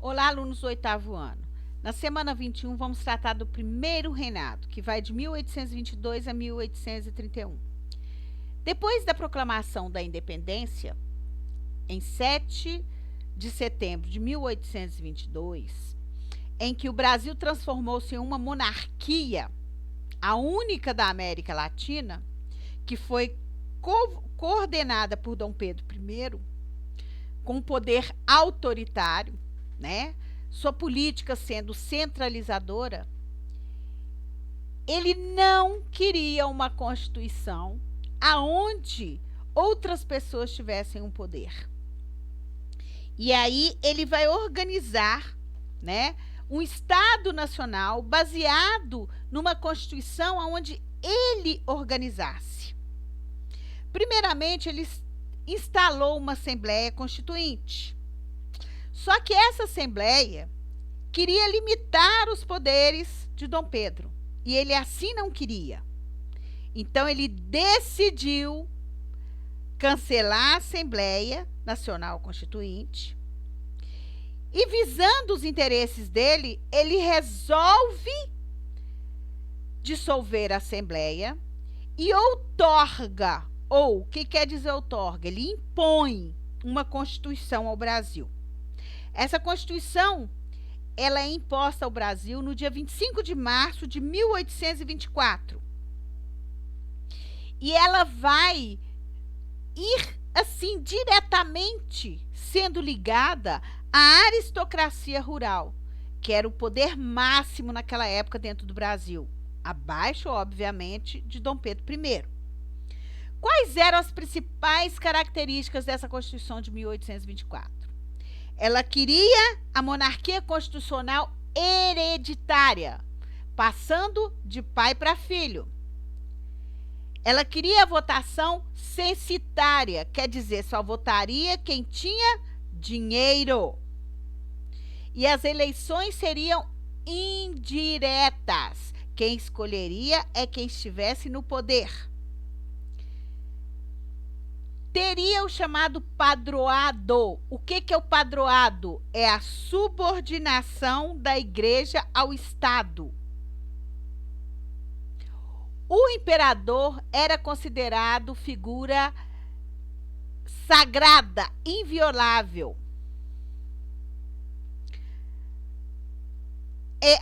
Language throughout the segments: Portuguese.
Olá, alunos do oitavo ano. Na semana 21, vamos tratar do primeiro reinado, que vai de 1822 a 1831. Depois da proclamação da independência, em 7 de setembro de 1822, em que o Brasil transformou-se em uma monarquia, a única da América Latina, que foi coordenada por Dom Pedro I, com um poder autoritário, né? Sua política sendo centralizadora, ele não queria uma constituição aonde outras pessoas tivessem um poder. E aí ele vai organizar, né, um Estado Nacional baseado numa constituição onde ele organizasse. Primeiramente, ele instalou uma Assembleia Constituinte. Só que essa Assembleia queria limitar os poderes de Dom Pedro, e ele assim não queria. Então, ele decidiu cancelar a Assembleia Nacional Constituinte e, visando os interesses dele, ele resolve dissolver a Assembleia e outorga, ou o que quer dizer outorga? Ele impõe uma Constituição ao Brasil. Essa Constituição, ela é imposta ao Brasil no dia 25 de março de 1824. E ela vai ir, assim, diretamente sendo ligada à aristocracia rural, que era o poder máximo naquela época dentro do Brasil, abaixo, obviamente, de Dom Pedro I. Quais eram as principais características dessa Constituição de 1824? Ela queria a monarquia constitucional hereditária, passando de pai para filho. Ela queria a votação censitária, quer dizer, só votaria quem tinha dinheiro. E as eleições seriam indiretas. Quem escolheria é quem estivesse no poder. Teria o chamado padroado. O que é o padroado? É a subordinação da igreja ao Estado. O imperador era considerado figura sagrada, inviolável.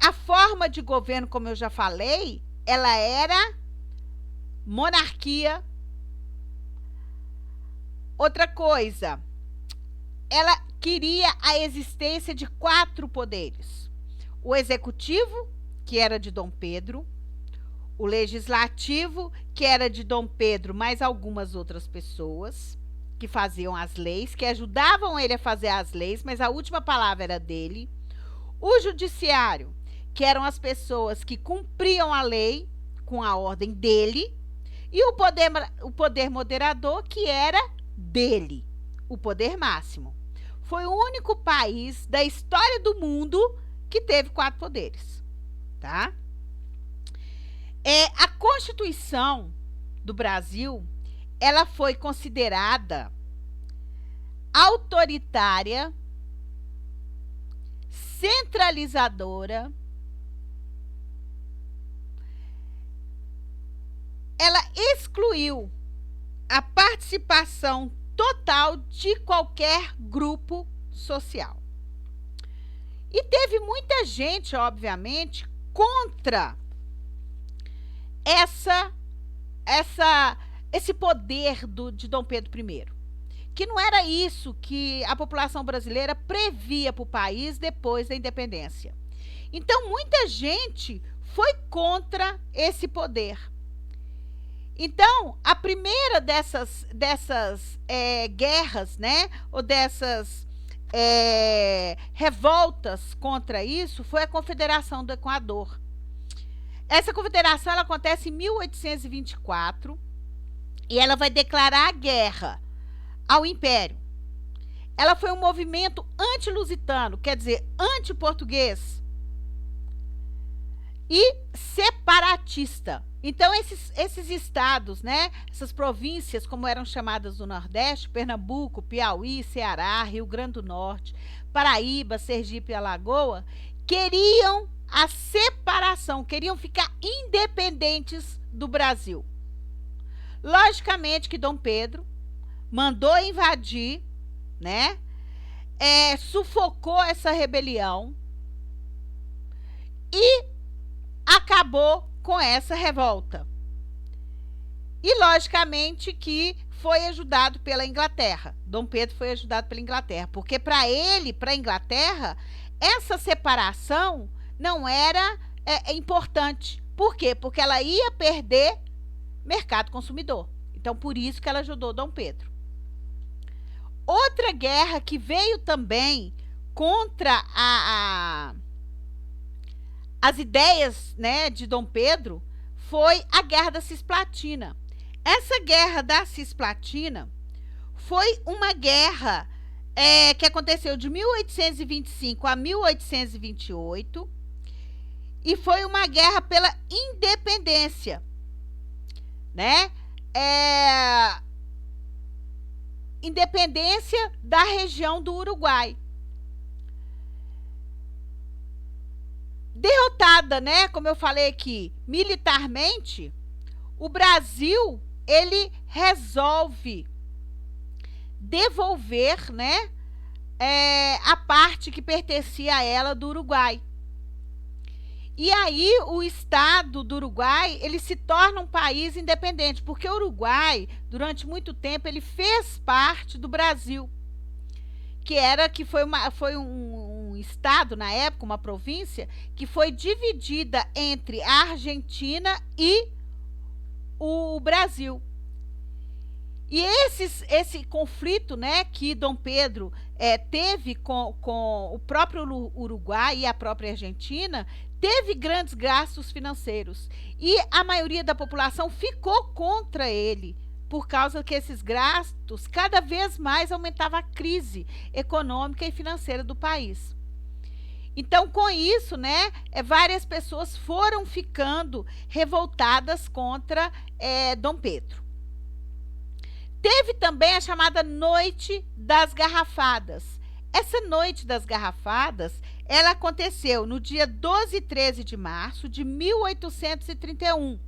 A forma de governo, como eu já falei, ela era monarquia. Outra coisa, ela queria a existência de 4 poderes. O executivo, que era de Dom Pedro, o legislativo, que era de Dom Pedro, mais algumas outras pessoas que faziam as leis, que ajudavam ele a fazer as leis, mas a última palavra era dele. O judiciário, que eram as pessoas que cumpriam a lei com a ordem dele, e o poder moderador, que era dele, o poder máximo. Foi o único país da história do mundo que teve 4 poderes, tá? A Constituição do Brasil, ela foi considerada autoritária, centralizadora. Ela excluiu a participação total de qualquer grupo social. E teve muita gente, obviamente, contra esse poder de Dom Pedro I, que não era isso que a população brasileira previa para o país depois da independência. Então, muita gente foi contra esse poder. Então, a primeira dessas guerras, né, ou dessas revoltas contra isso, foi a Confederação do Equador. Essa confederação, ela acontece em 1824 e ela vai declarar guerra ao Império. Ela foi um movimento anti-lusitano, quer dizer, anti-português e separatista. Então, esses estados, né, essas províncias, como eram chamadas do Nordeste, Pernambuco, Piauí, Ceará, Rio Grande do Norte, Paraíba, Sergipe e Alagoas, queriam a separação, queriam ficar independentes do Brasil. Logicamente que Dom Pedro mandou invadir, né, sufocou essa rebelião e acabou com essa revolta. E logicamente que foi ajudado pela Inglaterra. Dom Pedro foi ajudado pela Inglaterra, porque para ele, para a Inglaterra, essa separação não era importante. Por quê? Porque ela ia perder mercado consumidor. Então, por isso que ela ajudou Dom Pedro. Outra guerra que veio também contra as ideias, né, de Dom Pedro foi a Guerra da Cisplatina. Essa Guerra da Cisplatina foi uma guerra que aconteceu de 1825 a 1828 e foi uma guerra pela independência, né? Independência da região do Uruguai. Derrotada, né, como eu falei aqui, militarmente, o Brasil, ele resolve devolver, né, a parte que pertencia a ela do Uruguai. E aí o estado do Uruguai, ele se torna um país independente, porque o Uruguai, durante muito tempo, ele fez parte do Brasil, que foi um estado, na época, uma província, que foi dividida entre a Argentina e o Brasil. E esse conflito, né, que Dom Pedro teve com o próprio Uruguai e a própria Argentina, teve grandes gastos financeiros. E a maioria da população ficou contra ele, por causa que esses gastos cada vez mais aumentavam a crise econômica e financeira do país. Então, com isso, né, várias pessoas foram ficando revoltadas contra Dom Pedro. Teve também a chamada Noite das Garrafadas. Essa Noite das Garrafadas, ela aconteceu no dia 12 e 13 de março de 1831.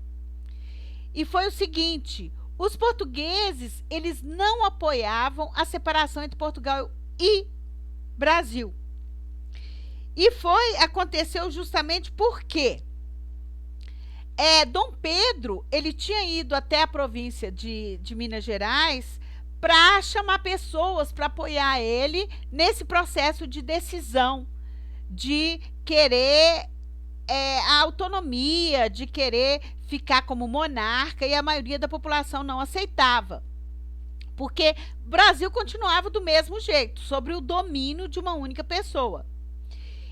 E foi o seguinte: os portugueses, eles não apoiavam a separação entre Portugal e Brasil. E aconteceu justamente porque Dom Pedro, ele tinha ido até a província de Minas Gerais para chamar pessoas para apoiar ele nesse processo de decisão, de querer a autonomia, de querer ficar como monarca, e a maioria da população não aceitava, porque o Brasil continuava do mesmo jeito, sobre o domínio de uma única pessoa.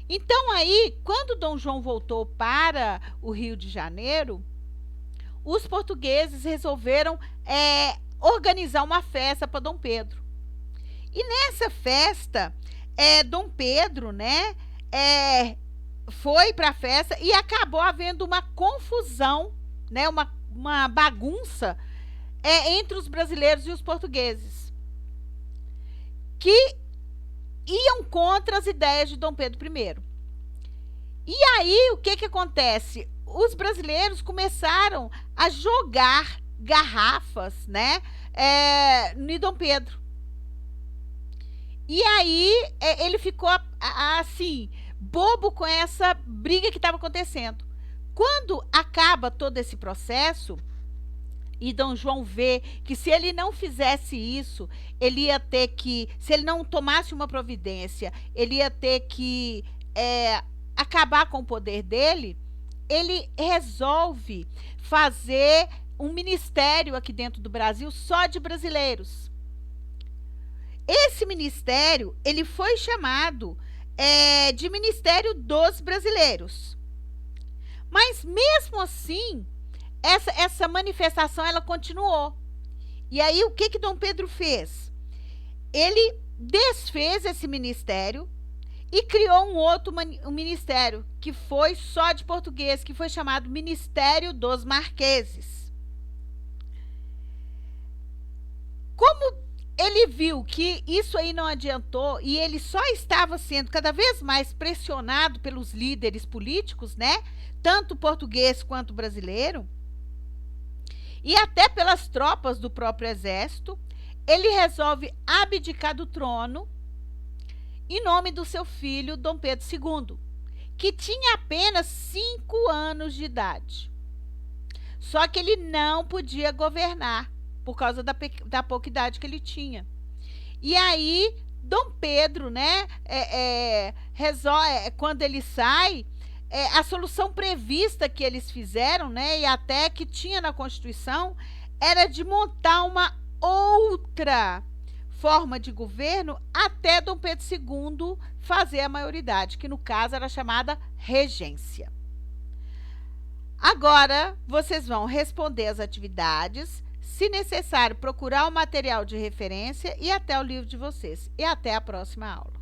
Então aí, quando Dom João voltou para o Rio de Janeiro, os portugueses resolveram organizar uma festa para Dom Pedro. E nessa festa, Dom Pedro, né, foi para a festa e acabou havendo uma confusão, né, uma bagunça entre os brasileiros e os portugueses, que iam contra as ideias de Dom Pedro I. E aí, o que acontece? Os brasileiros começaram a jogar garrafas, né, no Dom Pedro. E aí, ele ficou assim, bobo com essa briga que estava acontecendo. Quando acaba todo esse processo, e Dom João vê que se ele não fizesse isso, ele ia ter que, se ele não tomasse uma providência, ele ia ter que acabar com o poder dele, ele resolve fazer um ministério aqui dentro do Brasil só de brasileiros. Esse ministério, ele foi chamado de Ministério dos Brasileiros. Mas mesmo assim, essa manifestação, ela continuou. E aí, o que Dom Pedro fez? Ele desfez esse ministério e criou um outro ministério, que foi só de português, que foi chamado Ministério dos Marqueses. Como ele viu que isso aí não adiantou e ele só estava sendo cada vez mais pressionado pelos líderes políticos, né? Tanto português quanto brasileiro, e até pelas tropas do próprio exército, ele resolve abdicar do trono em nome do seu filho, Dom Pedro II, que tinha apenas 5 anos de idade. Só que ele não podia governar por causa da pouca idade que ele tinha. E aí, Dom Pedro, né, quando ele sai, a solução prevista que eles fizeram, né, e até que tinha na Constituição, era de montar uma outra forma de governo até Dom Pedro II fazer a maioridade, que no caso era chamada regência. Agora, vocês vão responder as atividades, se necessário, procurar o material de referência e até o livro de vocês. E até a próxima aula.